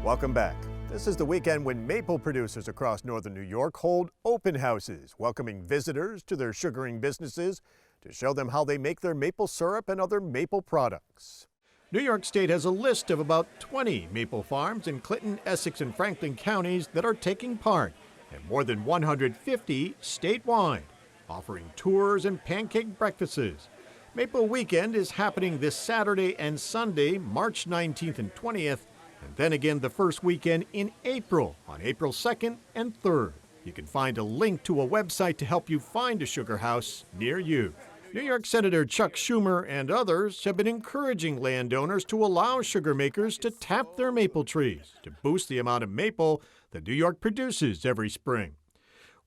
Welcome back. This is the weekend when maple producers across northern New York hold open houses, welcoming visitors to their sugaring businesses to show them how they make their maple syrup and other maple products. New York State has a list of about 20 maple farms in Clinton, Essex, and Franklin counties that are taking part, and more than 150 statewide, offering tours and pancake breakfasts. Maple Weekend is happening this Saturday and Sunday, March 19th and 20th, and then again the first weekend in April, on April 2nd and 3rd. You can find a link to a website to help you find a sugar house near you. New York Senator Chuck Schumer and others have been encouraging landowners to allow sugar makers to tap their maple trees to boost the amount of maple that New York produces every spring.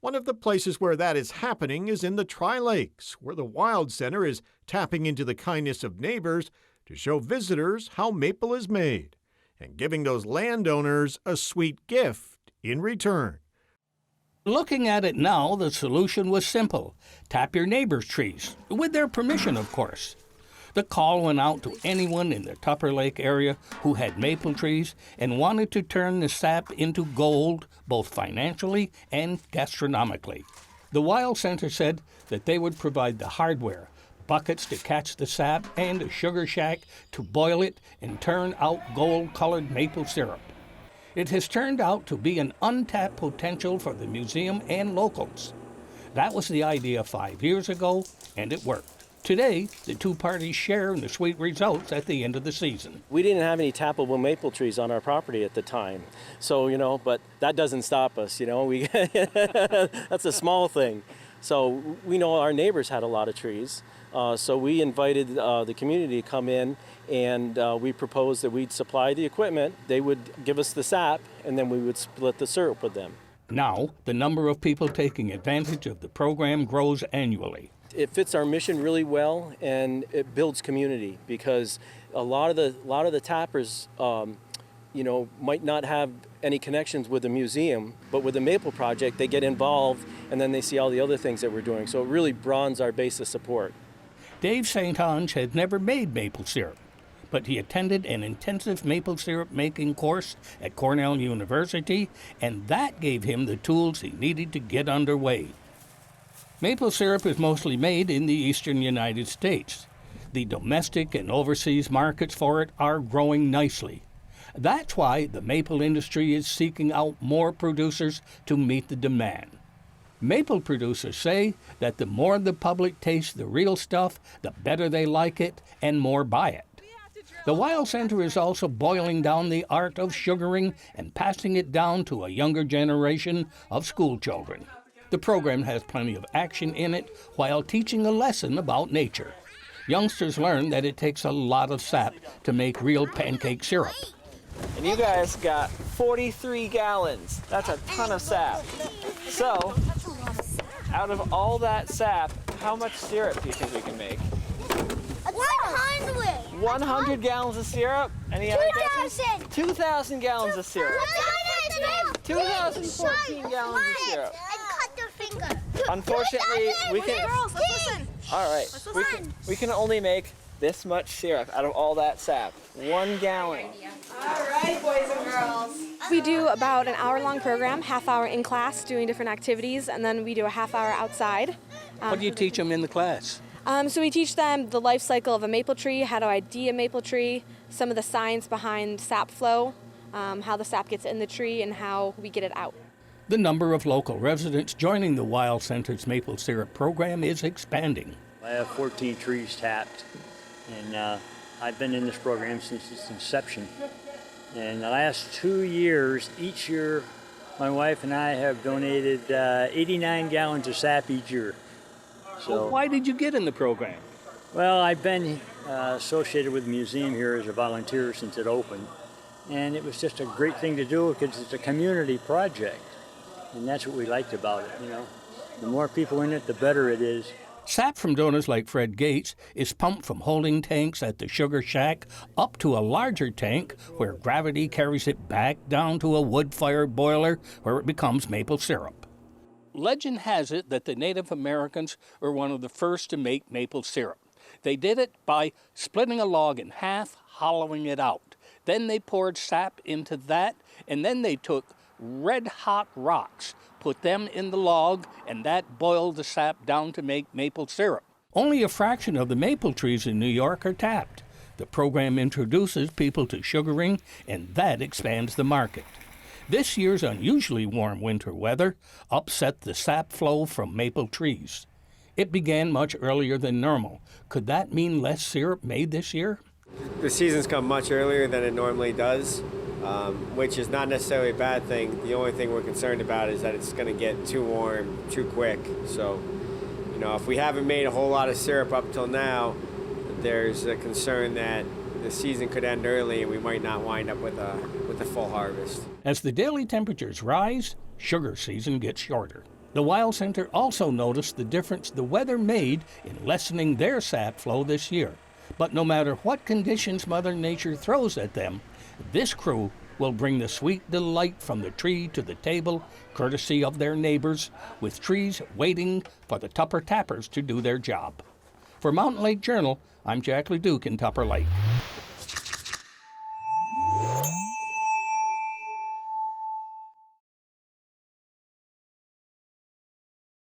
One of the places where that is happening is in the Tri-Lakes, where the Wild Center is tapping into the kindness of neighbors to show visitors how maple is made, and giving those landowners a sweet gift in return. Looking at it now, the solution was simple. Tap your neighbor's trees, with their permission, of course. The call went out to anyone in the Tupper Lake area who had maple trees and wanted to turn the sap into gold, both financially and gastronomically. The Wild Center said that they would provide the hardware, buckets to catch the sap, and a sugar shack to boil it and turn out gold-colored maple syrup. It has turned out to be an untapped potential for the museum and locals. That was the idea 5 years ago, and it worked. Today, the two parties share in the sweet results at the end of the season. We didn't have any tappable maple trees on our property at the time. So, but that doesn't stop us, that's a small thing. So we know our neighbors had a lot of trees. So we invited the community to come in, and we proposed that we'd supply the equipment, they would give us the sap, and then we would split the syrup with them. Now, the number of people taking advantage of the program grows annually. It fits our mission really well, and it builds community, because a lot of the tappers, might not have any connections with the museum, but with the Maple Project, they get involved, and then they see all the other things that we're doing. So it really broadens our base of support. Dave St. Ange had never made maple syrup, but he attended an intensive maple syrup making course at Cornell University, and that gave him the tools he needed to get underway. Maple syrup is mostly made in the eastern United States. The domestic and overseas markets for it are growing nicely. That's why the maple industry is seeking out more producers to meet the demand. Maple producers say that the more the public tastes the real stuff, the better they like it and more buy it. The Wild Center is also boiling down the art of sugaring and passing it down to a younger generation of school children. The program has plenty of action in it while teaching a lesson about nature. Youngsters learn that it takes a lot of sap to make real pancake syrup. And you guys got 43 gallons. That's a ton of sap. So, out of all that sap, how much syrup do you think we can make? 100. 100 gallons of syrup? Any other guesses? 2,000 gallons of syrup. 2,014 gallons of syrup. Unfortunately, we can. Girls, let's listen. All right, we can only make this much syrup out of all that sap. 1 gallon. All right, boys and girls. We do about an hour-long program, half hour in class doing different activities, and then we do a half hour outside. What do you teach them in the class? So we teach them the life cycle of a maple tree, how to ID a maple tree, some of the science behind sap flow, how the sap gets in the tree, and how we get it out. The number of local residents joining the Wild Center's maple syrup program is expanding. I have 14 trees tapped, and I've been in this program since its inception. And the last 2 years, each year, my wife and I have donated 89 gallons of sap each year. So, why did you get in the program? Well, I've been associated with the museum here as a volunteer since it opened. And it was just a great thing to do because it's a community project. And that's what we liked about it, The more people in it, the better it is. Sap from donors like Fred Gates is pumped from holding tanks at the sugar shack up to a larger tank where gravity carries it back down to a wood-fired boiler where it becomes maple syrup. Legend has it that the Native Americans were one of the first to make maple syrup. They did it by splitting a log in half, hollowing it out. Then they poured sap into that, and then they took red-hot rocks, put them in the log, and that boiled the sap down to make maple syrup. Only a fraction of the maple trees in New York are tapped. The program introduces people to sugaring, and that expands the market. This year's unusually warm winter weather upset the sap flow from maple trees. It began much earlier than normal. Could that mean less syrup made this year? The season's come much earlier than it normally does, which is not necessarily a bad thing. The only thing we're concerned about is that it's going to get too warm too quick. So, if we haven't made a whole lot of syrup up till now, there's a concern that the season could end early and we might not wind up with a full harvest. As the daily temperatures rise, sugar season gets shorter. The Wild Center also noticed the difference the weather made in lessening their sap flow this year. But no matter what conditions Mother Nature throws at them, this crew will bring the sweet delight from the tree to the table, courtesy of their neighbors, with trees waiting for the Tupper Tappers to do their job. For Mountain Lake Journal, I'm Jack LeDuc in Tupper Lake.